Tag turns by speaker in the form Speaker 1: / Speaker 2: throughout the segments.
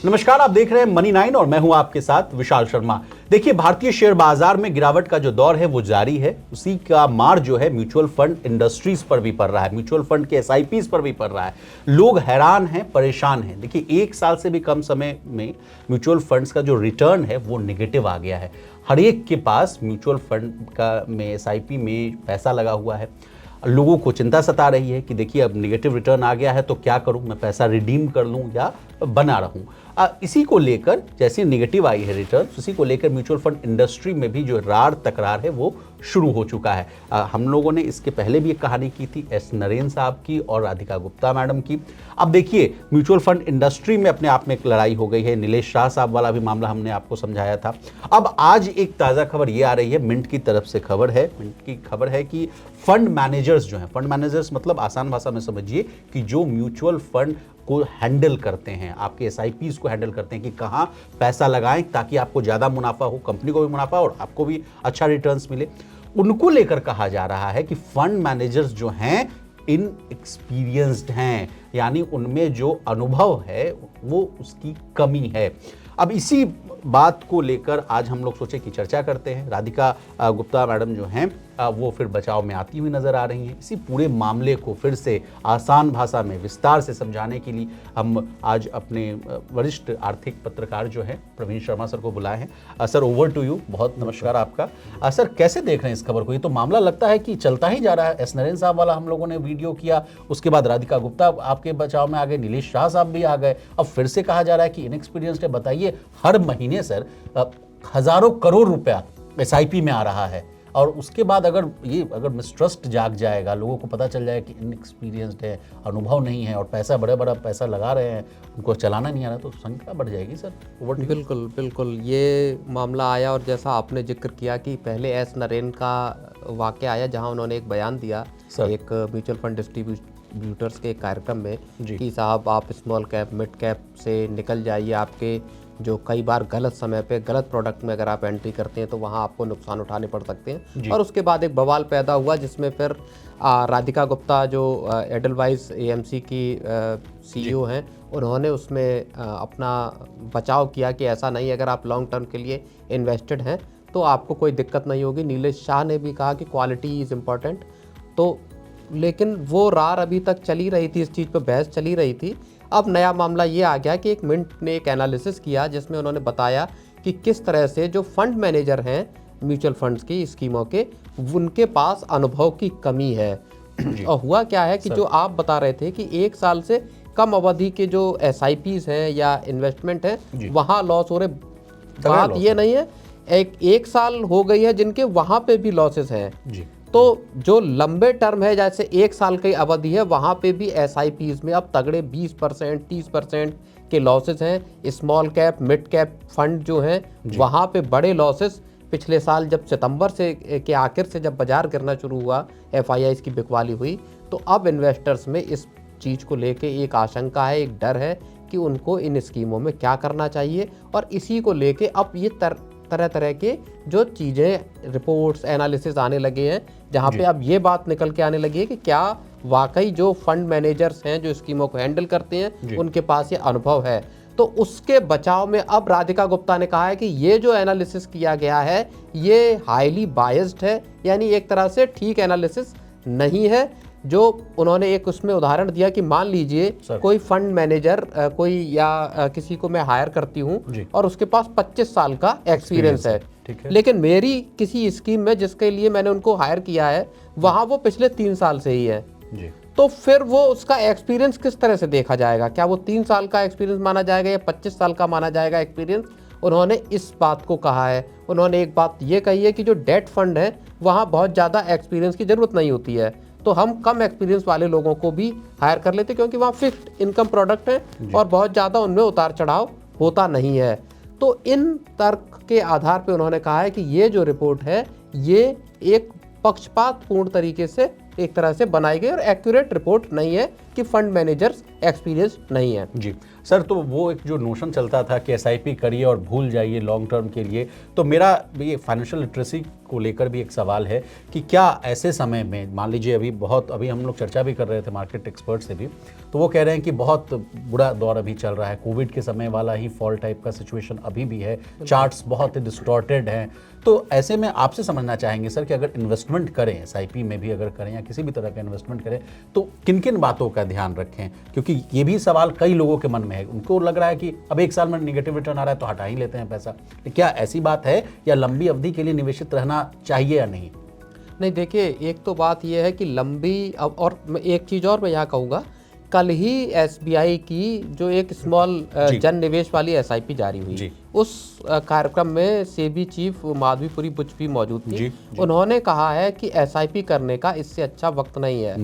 Speaker 1: नमस्कार, आप देख रहे हैं मनी 9 और मैं हूं आपके साथ विशाल शर्मा। देखिए, भारतीय शेयर बाजार में गिरावट का जो दौर है वो जारी है। उसी का मार जो है म्यूचुअल फंड इंडस्ट्रीज पर भी पड़ रहा है, म्यूचुअल फंड के एसआईपीज पर भी पड़ रहा है। लोग हैरान हैं, परेशान हैं। देखिए, 1 साल से भी कम समय में म्यूचुअल फंड्स का जो रिटर्न है वो नेगेटिव आ गया है। हर एक के पास म्यूचुअल फंड का में एसआईपी में पैसा लगा हुआ है। लोगों को चिंता सता रही है कि देखिए, अब नेगेटिव रिटर्न आ गया है तो क्या करूं, मैं पैसा रिडीम कर लूं या बना रहूं। इसी को लेकर, जैसे नेगेटिव आई है रिटर्न, उसी को लेकर म्यूचुअल फंड इंडस्ट्री में भी जो रार तकरार है वो शुरू हो चुका है। हम लोगों ने इसके पहले भी एक कहानी की थी एस नरेन साहब की और राधिका गुप्ता मैडम की। अब देखिए, म्यूचुअल फंड इंडस्ट्री में अपने आप में एक लड़ाई हो गई है। नीलेश शाह साहब वाला भी मामला हमने आपको समझाया था। अब आज एक ताज़ा खबर ये आ रही है, मिंट की तरफ से खबर है। मिंट की खबर है कि फंड मैनेजर्स जो हैं, फंड मैनेजर्स मतलब आसान भाषा में समझिए कि जो म्यूचुअल फंड को हैंडल करते हैं, आपके एसआईपीज को हैंडल करते हैं कि कहां पैसा लगाएं ताकि आपको ज्यादा मुनाफा हो, कंपनी को भी मुनाफा और आपको भी अच्छा रिटर्न्स मिले, उनको लेकर कहा जा रहा है कि फंड मैनेजर्स जो हैं इनएक्सपीरियंस्ड हैं, यानी उनमें जो अनुभव है वो उसकी कमी है। अब इसी बात को लेकर आज हम लोग सोचे कि चर्चा करते हैं। राधिका गुप्ता मैडम जो हैं वो फिर बचाव में आती हुई नजर आ रही हैं। इसी पूरे मामले को फिर से आसान भाषा में विस्तार से समझाने के लिए हम आज अपने वरिष्ठ आर्थिक पत्रकार जो हैं प्रवीण शर्मा सर को बुलाए हैं। Sir, over to you. बहुत नमस्कार आपका। सर, कैसे देख रहे हैं इस खबर को? ये तो मामला लगता है कि चलता ही जा रहा है। एस नरेन साहब वाला हम लोगों ने वीडियो किया, उसके बाद राधिका गुप्ता आपके बचाव में आ गए, नीलेश शाह साहब भी आ गए, अब फिर से कहा जा रहा है कि इनएक्सपीरियंस्ड है। बताइए, हर महीने सर हजारों करोड़ रुपया एसआईपी में आ रहा है और उसके बाद अगर मिसट्रस्ट जाग जाएगा, लोगों को पता चल जाएगा कि इनएक्सपीरियंस्ड है, अनुभव नहीं है और पैसा बड़ा पैसा लगा रहे हैं, उनको चलाना नहीं आ रहा, तो संख्या बढ़ जाएगी सर।
Speaker 2: बिल्कुल बिल्कुल, ये मामला आया और जैसा आपने जिक्र किया कि पहले एस नरेन का वाक़या आया जहां उन्होंने एक बयान दिया एक म्यूचुअल फंड डिस्ट्रीब्यूटर्स के कार्यक्रम में कि साहब आप स्मॉल कैप मिड कैप से निकल जाइए, आपके जो कई बार गलत समय पे गलत प्रोडक्ट में अगर आप एंट्री करते हैं तो वहाँ आपको नुकसान उठाने पड़ सकते हैं। और उसके बाद एक बवाल पैदा हुआ जिसमें फिर राधिका गुप्ता जो एडलवाइस एएमसी की सीईओ हैं, उन्होंने उसमें अपना बचाव किया कि ऐसा नहीं, अगर आप लॉन्ग टर्म के लिए इन्वेस्टेड हैं तो आपको कोई दिक्कत नहीं होगी। नीलेश शाह ने भी कहा कि क्वालिटी इज़ इम्पॉर्टेंट। तो लेकिन वो रार अभी तक चली रही थी, इस चीज़ पर बहस चली रही थी। अब नया मामला ये आ गया कि एक मिंट ने एक एनालिसिस किया जिसमें उन्होंने बताया कि किस तरह से जो फंड मैनेजर हैं म्यूचुअल फंड्स की स्कीमों के, उनके पास अनुभव की कमी है। और हुआ क्या है कि जो आप बता रहे थे कि 1 साल से कम अवधि के जो एसआईपीज हैं या इन्वेस्टमेंट हैं वहाँ लॉस हो रहे, बात ये नहीं है, एक साल हो गई है जिनके वहाँ पे भी लॉसेस हैं। तो जो लंबे टर्म है, जैसे 1 साल की अवधि है, वहाँ पे भी एसआईपीज में अब तगड़े 20% 30% के लॉसेस हैं। Small cap mid cap fund जो हैं वहाँ पे बड़े लॉसेस। पिछले साल जब सितंबर से के आखिर से जब बाजार गिरना शुरू हुआ, एफआईआई की बिकवाली हुई, तो अब इन्वेस्टर्स में इस चीज़ को लेके एक आशंका है, एक डर है कि उनको इन स्कीमों में क्या करना चाहिए। और इसी को लेके अब ये तरह तरह के जो चीज़ें, रिपोर्ट्स, एनालिसिस आने लगे हैं, जहाँ पे अब ये बात निकल के आने लगी है कि क्या वाकई जो फंड मैनेजर्स हैं जो स्कीमों को हैंडल करते हैं उनके पास ये अनुभव है। तो उसके बचाव में अब राधिका गुप्ता ने कहा है कि ये जो एनालिसिस किया गया है ये हाईली बायस्ड है, यानी एक तरह से ठीक एनालिसिस नहीं है। जो उन्होंने एक उसमें उदाहरण दिया कि मान लीजिए कोई फंड मैनेजर कोई या किसी को मैं हायर करती हूँ और उसके पास 25 साल का एक्सपीरियंस है, लेकिन मेरी किसी स्कीम में जिसके लिए मैंने उनको हायर किया है वहाँ वो पिछले 3 साल से ही है। तो फिर वो उसका एक्सपीरियंस किस तरह से देखा जाएगा? क्या वो 3 साल का एक्सपीरियंस माना जाएगा या 25 साल का माना जाएगा एक्सपीरियंस? उन्होंने इस बात को कहा है। उन्होंने एक बात ये कही है कि जो डेट फंड है वहाँ बहुत ज़्यादा एक्सपीरियंस की ज़रूरत नहीं होती है, तो हम कम एक्सपीरियंस वाले लोगों को भी हायर कर लेते क्योंकि वहाँ फिक्स्ड इनकम प्रोडक्ट है और बहुत ज़्यादा उनमें उतार चढ़ाव होता नहीं है। तो इन तर्क के आधार पे उन्होंने कहा है कि ये जो रिपोर्ट है ये एक पक्षपातपूर्ण तरीके से एक तरह से बनाई गई और एक्यूरेट रिपोर्ट नहीं है, कि फंड मैनेजर्स एक्सपीरियंस नहीं है।
Speaker 1: जी सर, तो वो एक जो नोशन चलता था कि एसआईपी करिए और भूल जाइए लॉन्ग टर्म के लिए, तो मेरा ये फाइनेंशियल लिटरेसी को लेकर भी एक सवाल है कि क्या ऐसे समय में, मान लीजिए अभी हम लोग चर्चा भी कर रहे थे मार्केट एक्सपर्ट से भी, तो वो कह रहे हैं कि बहुत बुरा दौर अभी चल रहा है, कोविड के समय वाला ही फॉल टाइप का सिचुएशन अभी भी है, चार्ट्स बहुत डिस्टॉर्टेड हैं। तो ऐसे में आपसे समझना चाहेंगे सर कि अगर इन्वेस्टमेंट करें, एसआईपी में भी अगर करें या किसी भी तरह का इन्वेस्टमेंट करें, तो किन किन बातों का ध्यान रखें? क्योंकि ये भी सवाल कई लोगों के मन में है, उनको लग रहा है कि अब 1 साल में निगेटिव रिटर्न आ रहा है तो हटा ही लेते हैं पैसा। क्या ऐसी बात है या लंबी अवधि के लिए निवेशित रहना चाहिए या नहीं?
Speaker 2: नहीं, देखिए, एक तो बात यह है कि लंबी और एक चीज़ और मैं यहाँ कहूँगा, कल ही एसबीआई की जो एक स्मॉल जन निवेश वाली एसआईपी जारी हुई, उस कार्यक्रम में सेबी चीफ माधवीपुरी बुच भी मौजूद थी। उन्होंने कहा है कि एसआईपी करने का इससे अच्छा वक्त नहीं है,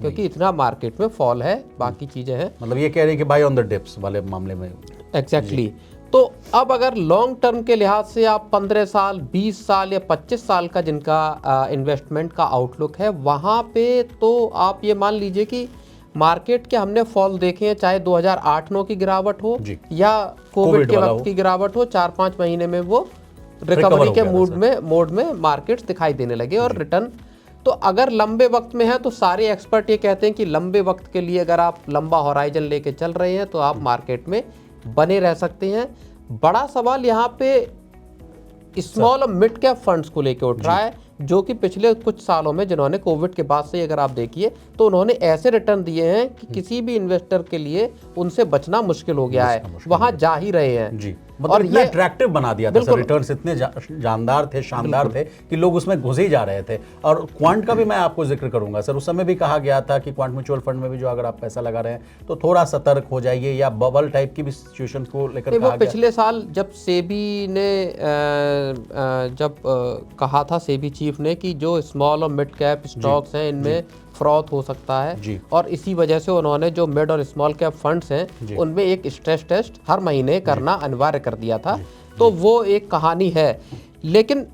Speaker 2: क्योंकि इतना मार्केट में फॉल है, बाकी चीज़ें हैं।
Speaker 1: मतलब ये कह रहे हैं कि बाय ऑन द डिप्स वाले मामले में।
Speaker 2: एग्जैक्टली। तो अब अगर लॉन्ग टर्म के लिहाज से आप 15 साल, 20 साल या 25 साल का जिनका इन्वेस्टमेंट का आउटलुक है, वहाँ पे तो आप ये मान लीजिए कि मार्केट के हमने फॉल देखे हैं, चाहे 2008-9 की गिरावट हो या कोविड के वक्त की गिरावट हो, 4-5 महीने में वो रिकवरी के मोड में मार्केट्स दिखाई देने लगे और रिटर्न। तो अगर लंबे वक्त में है तो सारे एक्सपर्ट ये कहते हैं कि लंबे वक्त के लिए अगर आप लंबा होराइजन लेके चल रहे हैं तो आप मार्केट में बने रह सकते हैं। बड़ा सवाल यहाँ पे स्मॉल और मिड कैप फंड्स को लेके उठ रहा है, जो कि पिछले कुछ सालों में, जिन्होंने कोविड के बाद से अगर आप देखिए तो उन्होंने ऐसे रिटर्न दिए हैं कि किसी भी इन्वेस्टर के लिए उनसे बचना मुश्किल हो गया है, वहां जा ही रहे हैं
Speaker 1: जी। मतलब और ये अट्रैक्टिव बना दिया था सर, रिटर्न्स इतने जानदार थे, शानदार थे कि लोग उसमें घुस ही जा रहे थे। और क्वांट का भी मैं आपको जिक्र करूंगा सर, उस समय भी कहा गया था कि क्वांट म्यूचुअल फंड में भी जो अगर आप पैसा लगा रहे हैं तो थोड़ा सतर्क हो जाइए, या बबल टाइप की भी सिचुएशन को लेकर कहा गया।
Speaker 2: पिछले साल जब सेबी ने कहा था, सेबी चीफ ने, कि जो स्मॉल और मिड कैप स्टॉक्स हैं इनमें फ्रॉड हो सकता है, और इसी वजह से उन्होंने जो मिड और स्मॉल कैप फंड्स हैं उनमें एक स्ट्रेस टेस्ट हर महीने करना अनिवार्य कर दिया था। तो वो एक कहानी है। लेकिन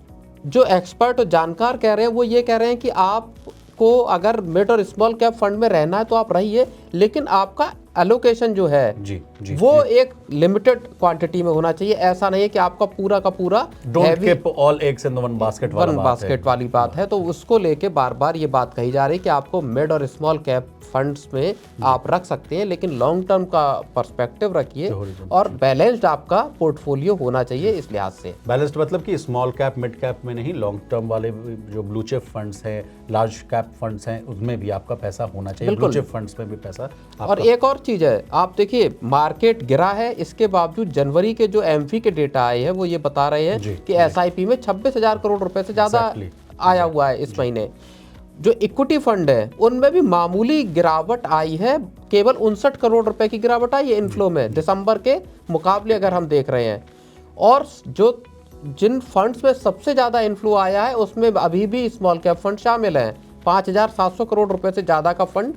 Speaker 2: जो एक्सपर्ट और जानकार कह रहे हैं वो ये कह रहे हैं कि आपको अगर मिड और स्मॉल कैप फंड में रहना है तो आप रहिए, लेकिन आपका एलोकेशन जो है वो एक लिमिटेड क्वांटिटी में होना चाहिए। ऐसा नहीं है कि आपका पूरा का पूरा
Speaker 1: don't keep all eggs in one basket
Speaker 2: वाली बात है। तो उसको लेके बार बार ये बात कही जा रही है कि आपको मिड और स्मॉल कैप फंड्स में आप रख सकते हैं, लेकिन लॉन्ग टर्म का पर्सपेक्टिव रखिए और बैलेंस्ड आपका पोर्टफोलियो होना चाहिए। इस लिहाज से
Speaker 1: बैलेंस्ड मतलब कि स्मॉल कैप मिड कैप में नहीं, लॉन्ग टर्म वाले जो ब्लू चिप फंड्स हैं, लार्ज कैप फंड्स हैं, उसमें भी आपका पैसा होना चाहिए, ब्लू चिप फंड्स में भी पैसा।
Speaker 2: और एक और चीज है, आप देखिए मार्केट गिरा है, इसके बावजूद जनवरी के जो एमफी के डेटा आए हैं वो ये बता रहे हैं कि एसआईपी में 26,000 करोड़ रुपए से ज्यादा आया हुआ है इस महीने। जो इक्विटी फंड है उनमें भी मामूली गिरावट आई है, केवल 59 करोड़ रुपए की गिरावट आई है इनफ्लो में, दिसंबर के मुकाबले अगर हम देख रहे हैं। और जो जिन फंड्स में सबसे ज्यादा इनफ्लो आया है उसमें अभी भी स्मॉल कैप फंड शामिल हैं। 5,700 करोड़ रुपए से ज्यादा का फंड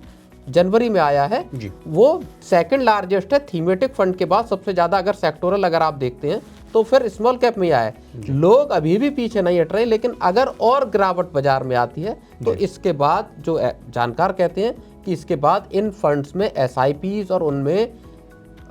Speaker 2: जनवरी में आया है, वो सेकंड लार्जेस्ट है थीमेटिक फंड के बाद। सबसे ज्यादा अगर सेक्टोरल अगर आप देखते हैं तो फिर स्मॉल कैप में आया है। लोग अभी भी पीछे नहीं हट रहे, लेकिन अगर और गिरावट बाजार में आती है तो इसके बाद जो जानकार कहते हैं कि इसके बाद इन फंड्स में एसआईपीज और उनमें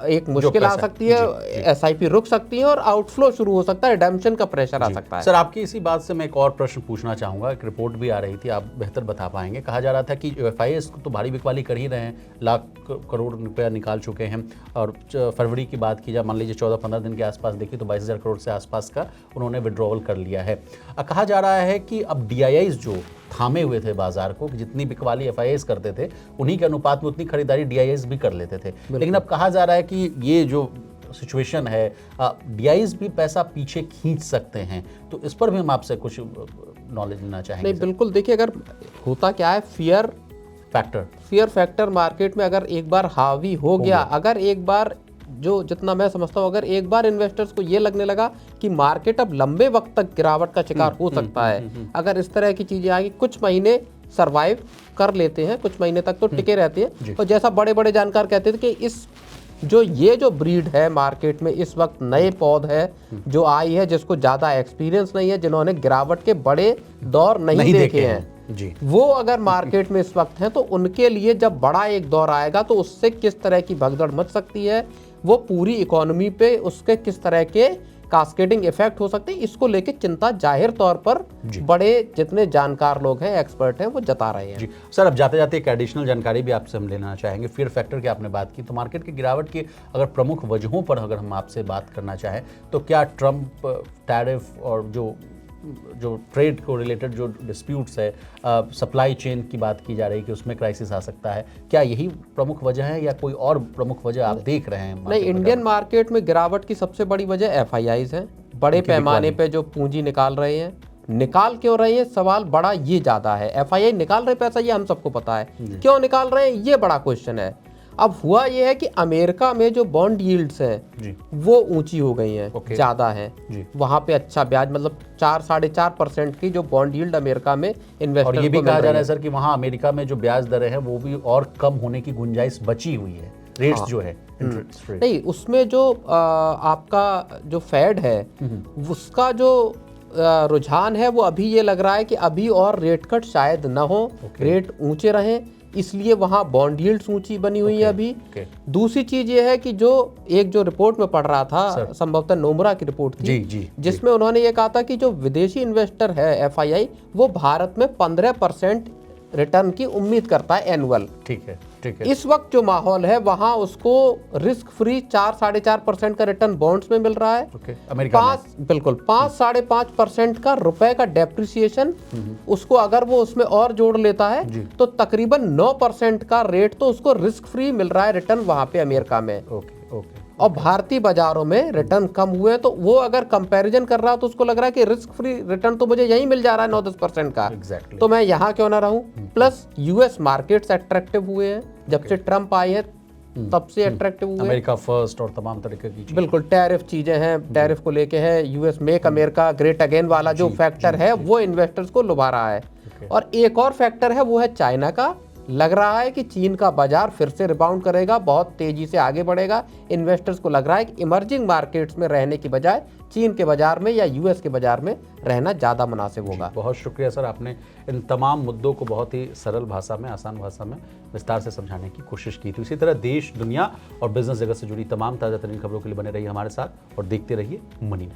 Speaker 2: एक मुश्किल आ सकती है, एसआईपी रुक सकती है और आउटफ्लो शुरू हो सकता है, रिडेम्पशन का प्रेशर आ सकता है।
Speaker 1: सर, आपकी इसी बात से मैं एक और प्रश्न पूछना चाहूंगा। एक रिपोर्ट भी आ रही थी, आप बेहतर बता पाएंगे। कहा जा रहा था कि एफआईएस को तो भारी बिकवाली कर ही रहे हैं, लाख करोड़ रुपया निकाल चुके हैं। और फरवरी की बात की जाए, मान लीजिए 14-15 दिन के आसपास देखिए तो 22,000 करोड़ से आसपास का उन्होंने विड्रॉवल कर लिया है। कहा जा रहा है कि अब डीआईआईज जो थामे हुए थे बाजार को, जितनी बिकवाली एफआईएस करते थे उन्हीं के अनुपात में उतनी खरीदारी डीआईआईज भी कर लेते थे। लेकिन अब कहा जा रहा है कि ये जो सिचुएशन है, डीआईआईज भी पैसा पीछे खींच सकते हैं। तो इस पर भी हम आपसे कुछ नॉलेज लेना चाहेंगे।
Speaker 2: नहीं, बिल्कुल। देखिए, अगर होता क्या है, फियर फैक्टर मार्केट में अगर एक बार हावी हो गया, अगर एक बार जो जितना मैं समझता हूँ, अगर एक बार इन्वेस्टर्स को ये लगने लगा कि मार्केट अब लंबे वक्त तक गिरावट का शिकार हो सकता है, अगर इस तरह की चीजें आएगी, कुछ महीने सरवाइव कर लेते हैं, कुछ महीने तक तो टिके रहते हैं। और जैसा बड़े बड़े जानकार कहते थे कि इस ये जो ब्रीड है मार्केट में इस वक्त, नए पौध है जो आई है, जिसको ज्यादा एक्सपीरियंस नहीं है, जिन्होंने गिरावट के बड़े दौर नहीं देखे हैं,
Speaker 1: जी।
Speaker 2: वो अगर मार्केट में इस वक्त हैं तो उनके लिए जब बड़ा एक दौर आएगा तो उससे किस तरह की भगदड़ मच सकती है, वो पूरी इकोनॉमी पे उसके किस तरह के कास्केडिंग इफेक्ट हो सकते हैं, इसको लेके चिंता जाहिर तौर पर बड़े जितने जानकार लोग हैं, एक्सपर्ट हैं, वो जता रहे हैं।
Speaker 1: जी सर, अब जाते जाते एक एडिशनल जानकारी भी आपसे हम लेना चाहेंगे। फियर फैक्टर की आपने बात की, तो मार्केट की गिरावट की अगर प्रमुख वजहों पर अगर हम आपसे बात करना चाहें तो क्या ट्रम्प टैरिफ और जो ट्रेड को रिलेटेड जो डिस्प्यूट्स है, सप्लाई चेन की बात की जा रही है कि उसमें क्राइसिस आ सकता है, क्या यही प्रमुख वजह है या कोई और प्रमुख वजह आप देख रहे हैं?
Speaker 2: नहीं, इंडियन मार्केट में गिरावट की सबसे बड़ी वजह FIIs हैं। बड़े पैमाने पे जो पूंजी निकाल रहे हैं, निकाल क्यों रहे हैं, सवाल बड़ा ये ज़्यादा है। FII निकाल रहे पैसा, ये हम सबको पता है, क्यों निकाल रहे हैं ये बड़ा क्वेश्चन है। अब हुआ ये है कि अमेरिका में जो बॉन्ड यील्ड्स हैं वो ऊंची हो गई हैं, ज़्यादा हैं। वहाँ पे अच्छा ब्याज, मतलब 4-4.5% की जो बॉन्ड यील्ड अमेरिका में इन्वेस्टर
Speaker 1: और ये भी कहा जा रहा है सर कि वहाँ अमेरिका में जो ब्याज दरें हैं वो भी और कम होने की गुंजाइश बची हुई है, रेट्स जो है इंटरेस्ट रेट।
Speaker 2: नहीं, उसमें जो आपका जो फेड है उसका जो रुझान है वो अभी ये लग रहा है कि अभी और रेट कट शायद ना हो, रेट ऊंचे रहें, इसलिए वहाँ बॉन्ड यील्ड्स ऊंची बनी हुई है अभी। दूसरी चीज ये है कि जो रिपोर्ट में पढ़ रहा था, संभवतः नोमरा की रिपोर्ट थी, जिसमें उन्होंने ये कहा था कि जो विदेशी इन्वेस्टर है FII, वो भारत में 15% रिटर्न की उम्मीद करता है एनुअल।
Speaker 1: ठीक है।
Speaker 2: इस वक्त जो माहौल है वहां उसको रिस्क फ्री 4-4.5% का रिटर्न बॉन्ड्स में मिल रहा है।
Speaker 1: अमेरिका में
Speaker 2: बिल्कुल 5-5.5% का रुपए का डेप्रिसिएशन, उसको अगर वो उसमें और जोड़ लेता है तो तकरीबन 9% का रेट तो उसको रिस्क फ्री मिल रहा है रिटर्न वहां पे अमेरिका में। और भारतीय बाजारों में रिटर्न कम हुए हैं, तो वो अगर कंपैरिजन कर रहा है तो उसको लग रहा है कि रिस्क फ्री रिटर्न तो मुझे यहीं मिल जा रहा है 9-10% का, तो मैं यहाँ क्यों ना रहूं। प्लस US मार्केट्स अट्रैक्टिव हुए हैं जब से ट्रम्प आए हैं, तब से अट्रैक्टिव हुए,
Speaker 1: अमेरिका फर्स्ट और तमाम तरीके की
Speaker 2: बिल्कुल टैरिफ चीजें हैं, टैरिफ को लेके है, US make America great again वाला जो फैक्टर है वो इन्वेस्टर्स को लुभा रहा है। और एक और फैक्टर है वो है चाइना का। लग रहा है कि चीन का बाजार फिर से रिबाउंड करेगा, बहुत तेजी से आगे बढ़ेगा। इन्वेस्टर्स को लग रहा है कि इमर्जिंग मार्केट्स में रहने की बजाय चीन के बाजार में या US के बाजार में रहना ज़्यादा मुनासिब होगा।
Speaker 1: बहुत शुक्रिया सर, आपने इन तमाम मुद्दों को बहुत ही सरल भाषा में, आसान भाषा में विस्तार से समझाने की कोशिश की थी। इसी तरह देश, दुनिया और बिजनेस जगत से जुड़ी तमाम ताज़ा तरीन खबरों के लिए बने रहिए हमारे साथ और देखते रहिए मनी।